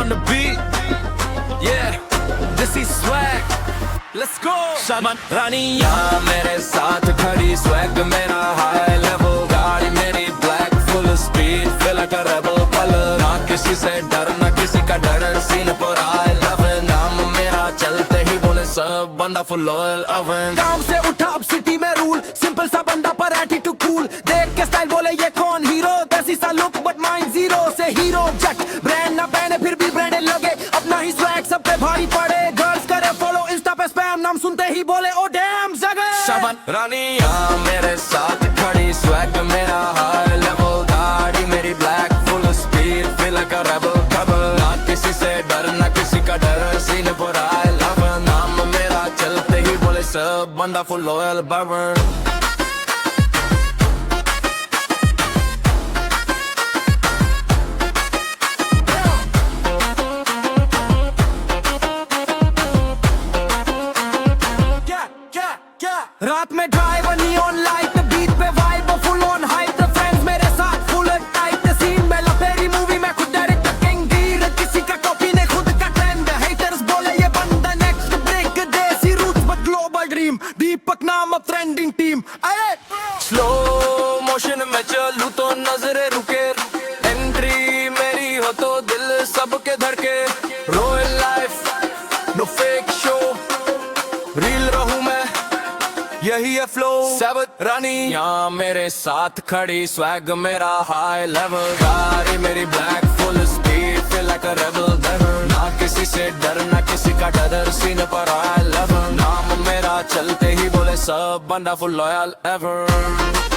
on the beat. Yeah, this is swag. Let's go. Shaman Raniya mere saath khadi, swag mera high level. गाड़ी मेरी black full speed, feel like a rebel. color ना किसी से डर ना किसी का डर, सीन पर I love it. नाम मेरा चलते ही बोले सब बंदा full loyal oven. गांव से उठा अब सिटी में रूल, सिंपल सा बंदा पर एटीट्यूड कूल. देख के स्टाइल बोले ये कौन हीरो, देसी सा लुक बट माइंड जीरो. से हीरो जट ब्रांड ना पहने फिर भी ब्रांडेड लगे, अपना ही स्वैग सब पे भारी पड़े. गर्ल्स करे फॉलो इंस्टा पे स्पैम, नाम सुनते ही बोले ओ डैम जगह. शाबान रानिया मेरे साथ खड़ी, स्वैग मेरा हाई लेवल. गाड़ी मेरी black full speed, feel like a rebel. खबर ना किसी से डर ना किसी का डर, सीन पर आई लव. नाम मेरा चलते ही बोले सब बंदा फुल लॉयल बर्बन. रात में ड्राइव नियॉन लाइट, बीट पे vibe full on hype. Friends मेरे साथ फुल टाइट, सीन में लपेरी मूवी में खुद डायरेक्ट किंग गिर. किसी का कॉपी ने खुद का ट्रेंड, हेटर्स बोले ये बंदा नेक्स्ट ब्रेक. देसी रूट्स बट ग्लोबल ड्रीम, दीपक नाम अब ट्रेंडिंग टीम. अरे स्लो मोशन में चलूं तो नजरे रुके, एंट्री मेरी हो तो दिल सबके धड़के. Royal life no fake show, reel रहूं मैं यही है फ्लो. सावत रानी यहाँ मेरे साथ खड़ी, स्वैग मेरा हाई लेवल. गाड़ी मेरी black full speed, feel like a rebel. ना किसी से डर ना किसी का डर, सीन पर आई लव. नाम मेरा चलते ही बोले सब बंदा full loyal ever.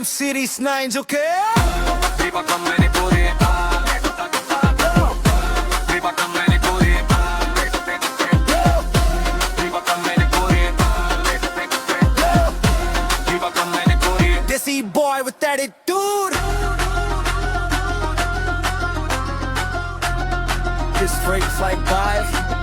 Series 9's okay? Desi boy with attitude. This freaks like 5.